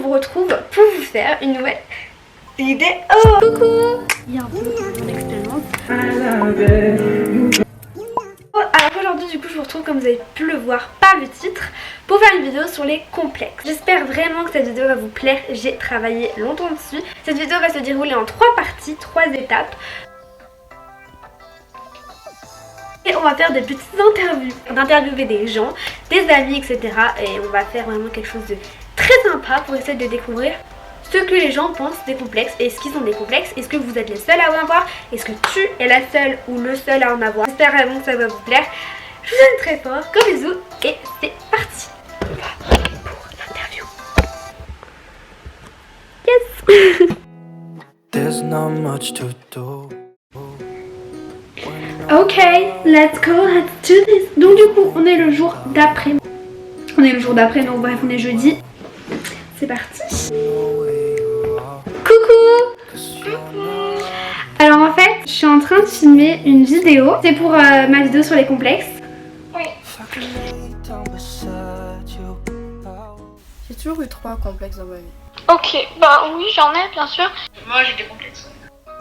vous retrouve pour vous faire une nouvelle vidéo. Coucou. Il y a un peu mon expérience. Alors aujourd'hui du coup je vous retrouve, comme vous avez pu le voir par le titre, pour faire une vidéo sur les complexes. J'espère vraiment que cette vidéo va vous plaire. J'ai travaillé longtemps dessus. Cette vidéo va se dérouler en 3 parties, 3 étapes. Et on va faire des petites interviews, d'interviewer des gens, des amis, etc. Et on va faire vraiment quelque chose de très sympa pour essayer de découvrir ce que les gens pensent des complexes. Est-ce qu'ils ont des complexes? Est-ce que vous êtes les seuls à en avoir? Est-ce que tu es la seule ou le seul à en avoir? J'espère vraiment que ça va vous plaire. Je vous aime très fort, gros bisous et c'est parti. On va aller pour l'interview. Yes. There's not much to do. Ok, let's go, let's do this. Donc du coup, on est le jour d'après. Donc bref, on est jeudi. C'est parti. Coucou. Alors en fait, je suis en train de filmer une vidéo. C'est pour ma vidéo sur les complexes. Oui. J'ai toujours eu 3 complexes dans ma vie. Ok, bah oui, j'en ai bien sûr. Moi j'ai des complexes.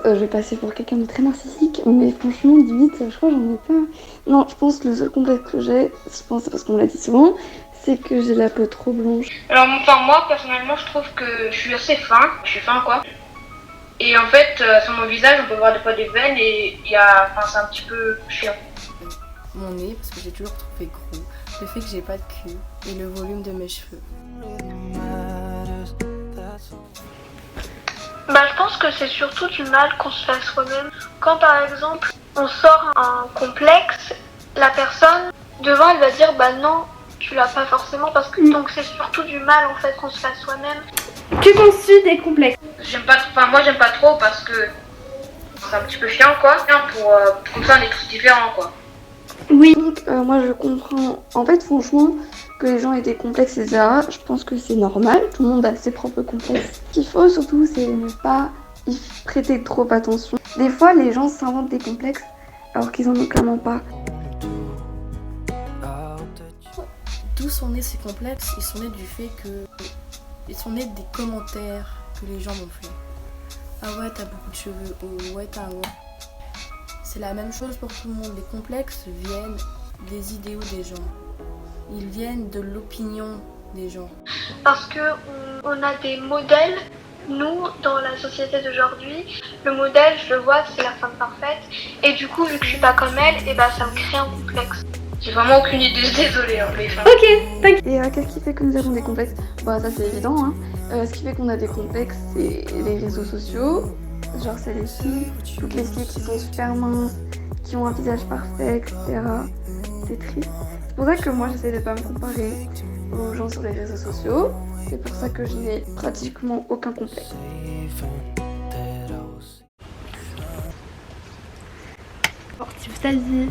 Je vais passer pour quelqu'un de très narcissique, mais franchement, limite, je crois que j'en ai pas. Non, je pense que le seul complexe que j'ai, je pense parce qu'on me l'a dit souvent, c'est que j'ai la peau trop blanche. Alors moi personnellement je trouve que je suis assez fin, quoi. Et en fait sur mon visage on peut voir des fois des veines et c'est un petit peu chiant. Mon nez, parce que j'ai toujours trouvé gros, le fait que j'ai pas de queue et le volume de mes cheveux. Bah je pense que c'est surtout du mal qu'on se fait à soi-même. Quand par exemple on sort un complexe, la personne devant elle va dire bah non, tu l'as pas forcément parce que donc c'est surtout du mal en fait qu'on se fait à soi-même. Que penses-tu des complexes? Moi j'aime pas trop parce que c'est un petit peu chiant quoi. Comme ça on est tous différents quoi. Oui. Donc moi je comprends, en fait franchement, que les gens aient des complexes, etc. Je pense que c'est normal, tout le monde a ses propres complexes. Ce qu'il faut surtout c'est ne pas y prêter trop attention. Des fois les gens s'inventent des complexes alors qu'ils en ont clairement pas. D'où sont nés ces complexes? Ils sont nés du fait que... Ils sont nés des commentaires que les gens m'ont fait. Ah ouais, t'as beaucoup de cheveux. Oh ouais, t'as un... C'est la même chose pour tout le monde. Les complexes viennent des idéaux des gens. Ils viennent de l'opinion des gens. Parce que on a des modèles. Nous, dans la société d'aujourd'hui, le modèle, je le vois, c'est la femme parfaite. Et du coup, vu que je suis pas comme elle, et bah ça me crée un complexe. J'ai vraiment aucune idée, désolée hein, les femmes. Ok, t'inquiète. Et qu'est-ce qui fait que nous avons des complexes? Bah ça c'est évident, hein. Ce qui fait qu'on a des complexes, c'est les réseaux sociaux. Genre c'est les filles, toutes les filles qui sont super minces, qui ont un visage parfait, etc. C'est triste. C'est pour ça que moi j'essaie de pas me comparer aux gens sur les réseaux sociaux. C'est pour ça que je n'ai pratiquement aucun complexe. Alors, si vous saviez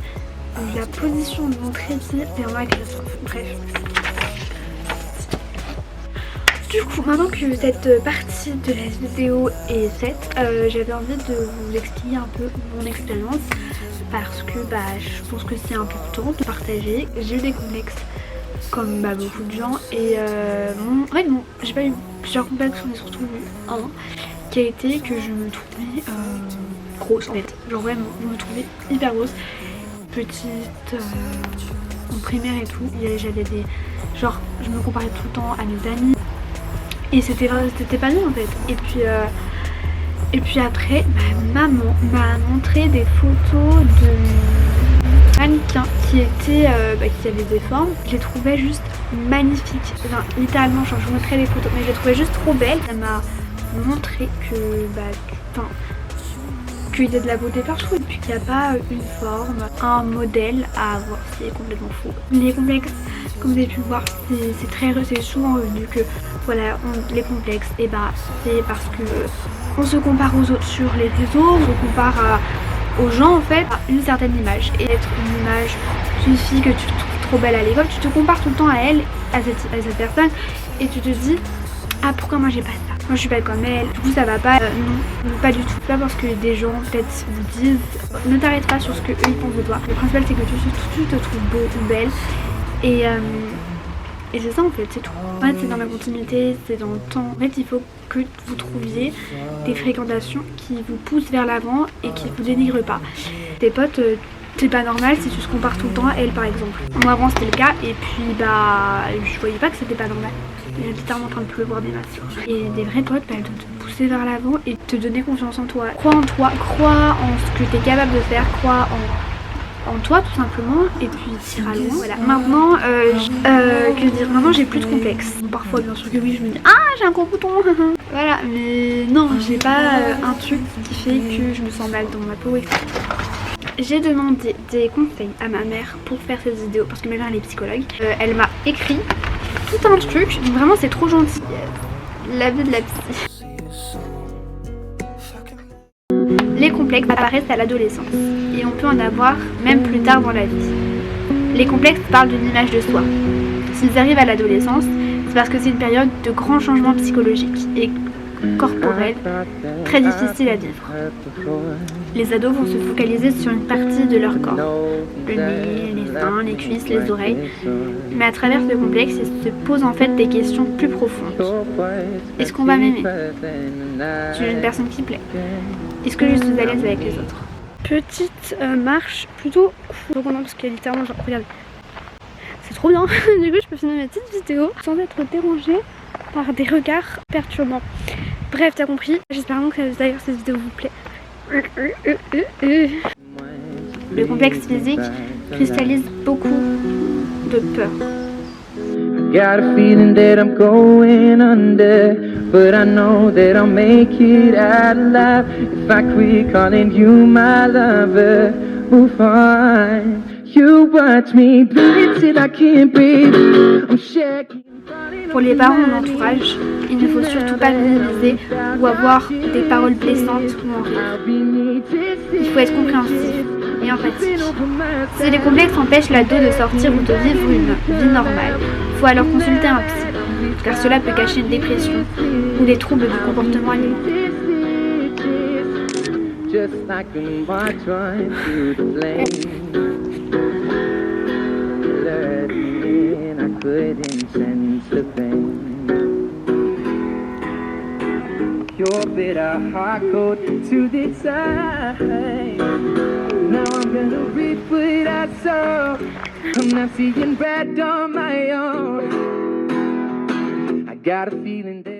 la position de mon trépied, c'est vraiment catastrophe. Bref. Du coup, maintenant que cette partie de la vidéo est faite, j'avais envie de vous expliquer un peu mon expérience parce que je pense que c'est important de partager. J'ai eu des complexes comme beaucoup de gens et en fait non, j'ai pas eu plusieurs complexes, j'en ai surtout eu un qui a été que je me trouvais grosse en fait. Genre vraiment, je me trouvais hyper grosse. Petite en primaire et tout, j'avais des... Genre, je me comparais tout le temps à mes amis. Et c'était pas bien en fait. Et puis après, ma maman m'a montré des photos de mannequins qui avaient des formes. Je les trouvais juste magnifiques. Enfin, littéralement, genre je vous montrais les photos, mais je les trouvais juste trop belles. Ça m'a montré que qu'il y a de la beauté partout et puis qu'il n'y a pas une forme, un modèle à avoir. C'est complètement faux. Les complexes, comme vous avez pu le voir, c'est souvent revenu que voilà, les complexes, et c'est parce que on se compare aux autres sur les réseaux, on se compare aux gens en fait, à une certaine image. Et être une image d'une fille que tu trouves trop belle à l'école, tu te compares tout le temps à elle, à cette personne, et tu te dis ah pourquoi moi j'ai pas ça, moi je suis pas comme elle, du coup ça va pas. Non, pas du tout. Pas parce que des gens peut-être vous disent, ne t'arrête pas sur ce que eux ils pensent de toi. Le principal c'est que tu te trouves beau ou belle. Et c'est ça en fait, c'est tout. En fait c'est dans la continuité, c'est dans le temps. En fait il faut que vous trouviez des fréquentations qui vous poussent vers l'avant et qui vous dénigrent pas. Tes potes, c'est pas normal si tu te compares tout le temps à elle par exemple. Moi avant c'était le cas et puis bah je voyais pas que c'était pas normal. Il est littéralement en train de pleuvoir des masses. Et des vrais potes, bah, elles doivent te pousser vers l'avant et te donner confiance en toi. Crois en toi, crois en ce que tu es capable de faire, crois en toi tout simplement et puis t'iras loin. Voilà. Maintenant, que dire, maintenant j'ai plus de complexe. Parfois bien sûr que oui, je me dis ah j'ai un gros bouton. Voilà, mais non, j'ai pas un truc qui fait que je me sens mal dans ma peau, etc. J'ai demandé des conseils à ma mère pour faire cette vidéo parce que ma mère elle est psychologue. Elle m'a écrit tout un truc, donc vraiment c'est trop gentil. La vie de la psy. Les complexes apparaissent à l'adolescence et on peut en avoir même plus tard dans la vie. Les complexes parlent d'une image de soi. S'ils arrivent à l'adolescence, c'est parce que c'est une période de grands changements psychologiques et corporels très difficiles à vivre. Les ados vont se focaliser sur une partie de leur corps, le nez, les seins, les cuisses, les oreilles, mais à travers ce complexe, ils se posent en fait des questions plus profondes. Est-ce qu'on va m'aimer? Je suis une personne qui plaît. Est-ce que je suis à l'aise avec les autres? Petite marche plutôt cool, parce que littéralement, genre, regardez, c'est trop bien. Du coup, je peux filmer ma petite vidéo sans être dérangée par des regards perturbants. Bref, t'as compris. J'espère vraiment que d'ailleurs cette vidéo vous plaît. Le complexe physique cristallise beaucoup de peur. Got a feeling that I'm going under, but I know that I'll make it out alive. If I quit calling you my lover, move on. You watch me bleed till I can't breathe. I'm shaking. Pour les parents en entourage, il ne faut surtout pas minimiser ou avoir des paroles blessantes ou en rire. Il faut être compréhensif et empathique. Si les complexes empêchent l'ado de sortir ou de vivre une vie normale, il faut alors consulter un psy, car cela peut cacher une dépression ou des troubles du comportement alimentaire. Just like a march run through the flame. Learning I couldn't sense the pain. Your bitter heart cold to the side. Now I'm gonna reap what I sow. I'm not seeing red on my own. I got a feeling that